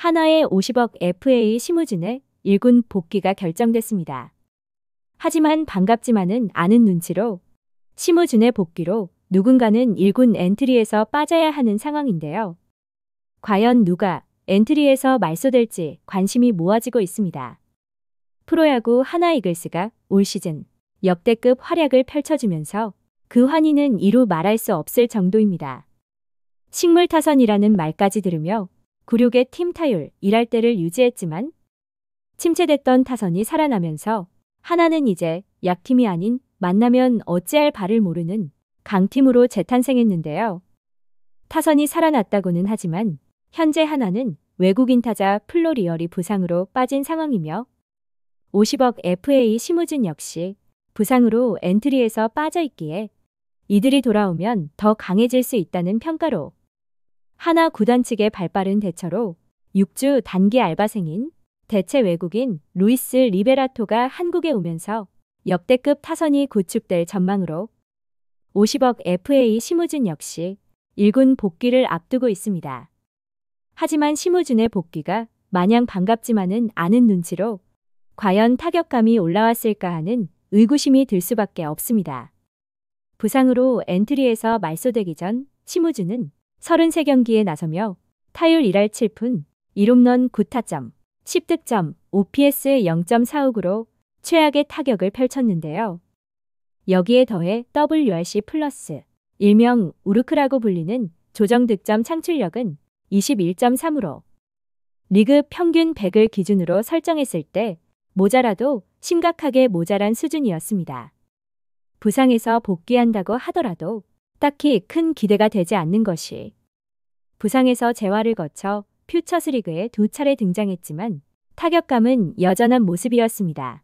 하나의 50억 FA 심우준의 1군 복귀가 결정됐습니다. 하지만 반갑지만은 않은 눈치로 심우준의 복귀로 누군가는 1군 엔트리에서 빠져야 하는 상황인데요. 과연 누가 엔트리에서 말소될지 관심이 모아지고 있습니다. 프로야구 하나이글스가 올 시즌 역대급 활약을 펼쳐주면서 그 환희는 이루 말할 수 없을 정도입니다. 식물타선이라는 말까지 들으며 굴욕의 팀 타율 1할대를 유지했지만 침체됐던 타선이 살아나면서 하나는 이제 약팀이 아닌 만나면 어찌할 바를 모르는 강팀으로 재탄생했는데요. 타선이 살아났다고는 하지만 현재 하나는 외국인 타자 플로리얼이 부상으로 빠진 상황이며 50억 FA 심우준 역시 부상으로 엔트리에서 빠져있기에 이들이 돌아오면 더 강해질 수 있다는 평가로 하나 구단 측의 발빠른 대처로 6주 단기 알바생인 대체 외국인 루이스 리베라토가 한국에 오면서 역대급 타선이 구축될 전망으로 50억 FA 심우준 역시 1군 복귀를 앞두고 있습니다. 하지만 심우준의 복귀가 마냥 반갑지만은 않은 눈치로 과연 타격감이 올라왔을까 하는 의구심이 들 수밖에 없습니다. 부상으로 엔트리에서 말소되기 전 심우준은 33경기에 나서며 타율 1할 7푼, 1홈런 9타점, 10득점, OPS 0.45으로 최악의 타격을 펼쳤는데요. 여기에 더해 WRC 플러스, 일명 우르크라고 불리는 조정 득점 창출력은 21.3으로 리그 평균 100을 기준으로 설정했을 때 모자라도 심각하게 모자란 수준이었습니다. 부상에서 복귀한다고 하더라도 딱히 큰 기대가 되지 않는 것이 부상에서 재활을 거쳐 퓨처스리그에 2차례 등장했지만 타격감은 여전한 모습이었습니다.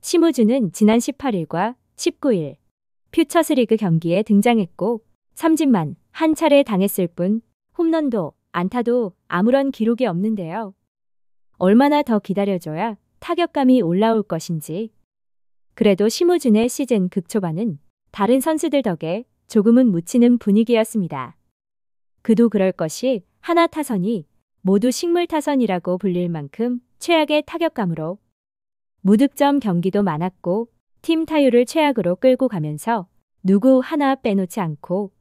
심우준은 지난 18일과 19일 퓨처스리그 경기에 등장했고 삼진만 한 차례 당했을 뿐 홈런도 안타도 아무런 기록이 없는데요. 얼마나 더 기다려줘야 타격감이 올라올 것인지. 그래도 심우준의 시즌 극초반은 다른 선수들 덕에 조금은 묻히는 분위기였습니다. 그도 그럴 것이 하나 타선이 모두 식물 타선이라고 불릴 만큼 최악의 타격감으로 무득점 경기도 많았고 팀 타율을 최악으로 끌고 가면서 누구 하나 빼놓지 않고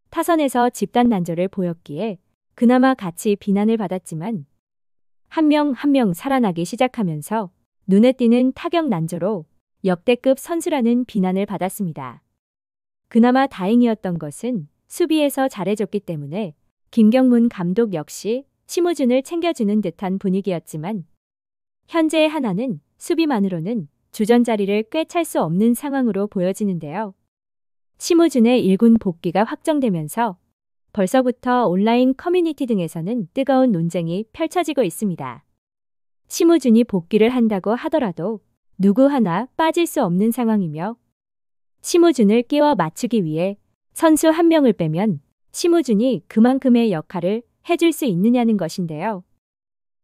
타선에서 집단 난조를 보였기에 그나마 같이 비난을 받았지만 한 명 한 명 살아나기 시작하면서 눈에 띄는 타격 난조로 역대급 선수라는 비난을 받았습니다. 그나마 다행이었던 것은 수비에서 잘해줬기 때문에 김경문 감독 역시 심우준을 챙겨주는 듯한 분위기였지만 현재의 하나는 수비만으로는 주전 자리를 꿰찰 수 없는 상황으로 보여지는데요. 심우준의 1군 복귀가 확정되면서 벌써부터 온라인 커뮤니티 등에서는 뜨거운 논쟁이 펼쳐지고 있습니다. 심우준이 복귀를 한다고 하더라도 누구 하나 빠질 수 없는 상황이며 심우준을 끼워 맞추기 위해 선수 한 명을 빼면 심우준이 그만큼의 역할을 해줄 수 있느냐는 것인데요.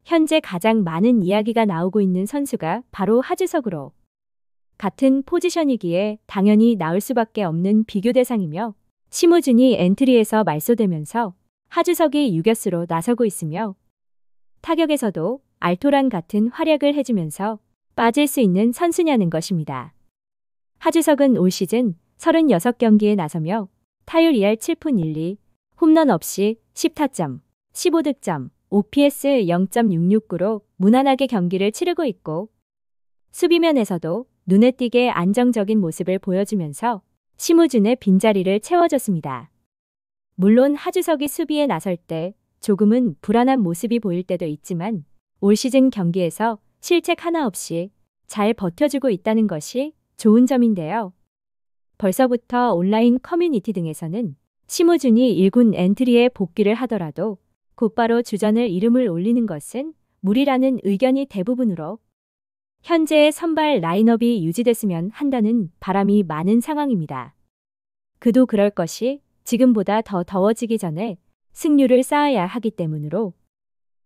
현재 가장 많은 이야기가 나오고 있는 선수가 바로 하주석으로 같은 포지션이기에 당연히 나올 수밖에 없는 비교 대상이며 심우준이 엔트리에서 말소되면서 하주석이 유격수로 나서고 있으며 타격에서도 알토란 같은 활약을 해주면서 빠질 수 있는 선수냐는 것입니다. 하주석은 올 시즌 36경기에 나서며 타율 2할 7푼 1리, 홈런 없이 10타점, 15득점, OPS 0.669로 무난하게 경기를 치르고 있고 수비면에서도 눈에 띄게 안정적인 모습을 보여주면서 심우준의 빈자리를 채워줬습니다. 물론 하주석이 수비에 나설 때 조금은 불안한 모습이 보일 때도 있지만 올 시즌 경기에서 실책 하나 없이 잘 버텨주고 있다는 것이 좋은 점인데요. 벌써부터 온라인 커뮤니티 등에서는 심우준이 1군 엔트리에 복귀를 하더라도 곧바로 주전을 이름을 올리는 것은 무리라는 의견이 대부분으로 현재의 선발 라인업이 유지됐으면 한다는 바람이 많은 상황입니다. 그도 그럴 것이 지금보다 더 더워지기 전에 승률을 쌓아야 하기 때문으로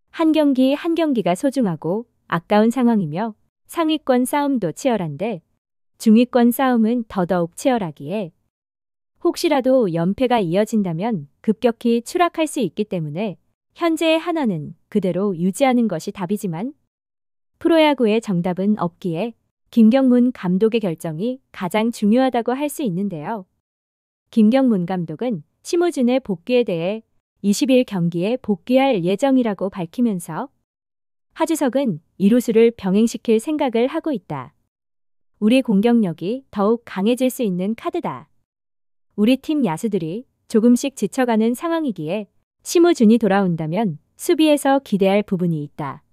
한 경기 한 경기가 소중하고 아까운 상황이며 상위권 싸움도 치열한데 중위권 싸움은 더더욱 치열하기에 혹시라도 연패가 이어진다면 급격히 추락할 수 있기 때문에 현재의 하나는 그대로 유지하는 것이 답이지만 프로야구의 정답은 없기에 김경문 감독의 결정이 가장 중요하다고 할 수 있는데요. 김경문 감독은 심우준의 복귀에 대해 20일 경기에 복귀할 예정이라고 밝히면서 하주석은 이루수를 병행시킬 생각을 하고 있다. 우리 공격력이 더욱 강해질 수 있는 카드다. 우리 팀 야수들이 조금씩 지쳐가는 상황이기에 심우준이 돌아온다면 수비에서 기대할 부분이 있다.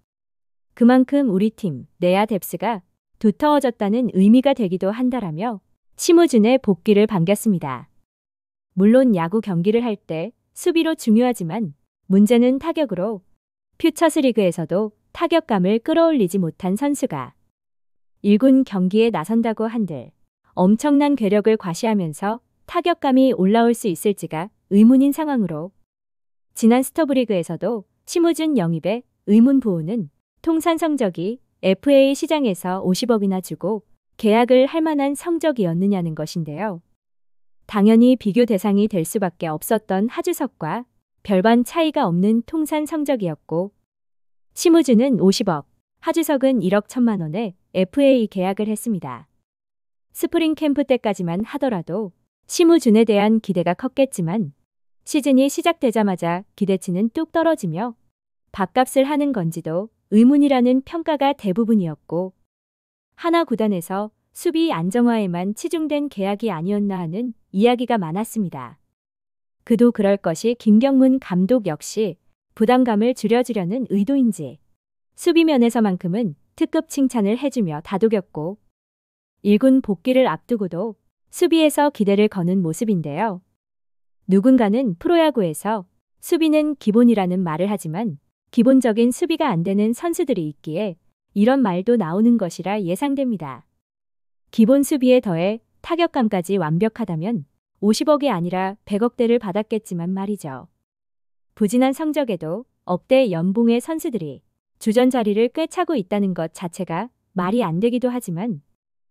그만큼 우리 팀 내야 뎁스가 두터워졌다는 의미가 되기도 한다라며 심우준의 복귀를 반겼습니다. 물론 야구 경기를 할 때 수비로 중요하지만 문제는 타격으로 퓨처스리그에서도 타격감을 끌어올리지 못한 선수가 1군 경기에 나선다고 한들 엄청난 괴력을 과시하면서 타격감이 올라올 수 있을지가 의문인 상황으로 지난 스토브리그에서도 심우준 영입의 의문 부호는 통산 성적이 FA 시장에서 50억이나 주고 계약을 할 만한 성적이었느냐는 것인데요. 당연히 비교 대상이 될 수밖에 없었던 하주석과 별반 차이가 없는 통산 성적이었고 심우준은 50억, 하주석은 1억 1천만 원에 FA 계약을 했습니다. 스프링 캠프 때까지만 하더라도 심우준에 대한 기대가 컸겠지만 시즌이 시작되자마자 기대치는 뚝 떨어지며 밥값을 하는 건지도 의문이라는 평가가 대부분이었고 하나 구단에서 수비 안정화에만 치중된 계약이 아니었나 하는 이야기가 많았습니다. 그도 그럴 것이 김경문 감독 역시 부담감을 줄여주려는 의도인지 수비면에서만큼은 특급 칭찬을 해주며 다독였고 1군 복귀를 앞두고도 수비에서 기대를 거는 모습인데요. 누군가는 프로야구에서 수비는 기본이라는 말을 하지만 기본적인 수비가 안 되는 선수들이 있기에 이런 말도 나오는 것이라 예상됩니다. 기본 수비에 더해 타격감까지 완벽하다면 50억이 아니라 100억대를 받았겠지만 말이죠. 부진한 성적에도 억대 연봉의 선수들이 주전 자리를 꿰차고 있다는 것 자체가 말이 안 되기도 하지만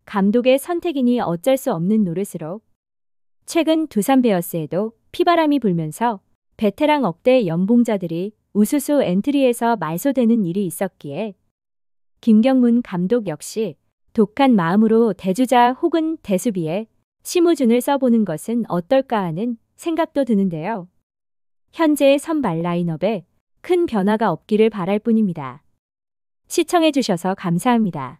감독의 선택이니 어쩔 수 없는 노릇으로 최근 두산 베어스에도 피바람이 불면서 베테랑 억대 연봉자들이 우수수 엔트리에서 말소되는 일이 있었기에 김경문 감독 역시 독한 마음으로 대주자 혹은 대수비에 심우준을 써보는 것은 어떨까 하는 생각도 드는데요. 현재의 선발 라인업에 큰 변화가 없기를 바랄 뿐입니다. 시청해주셔서 감사합니다.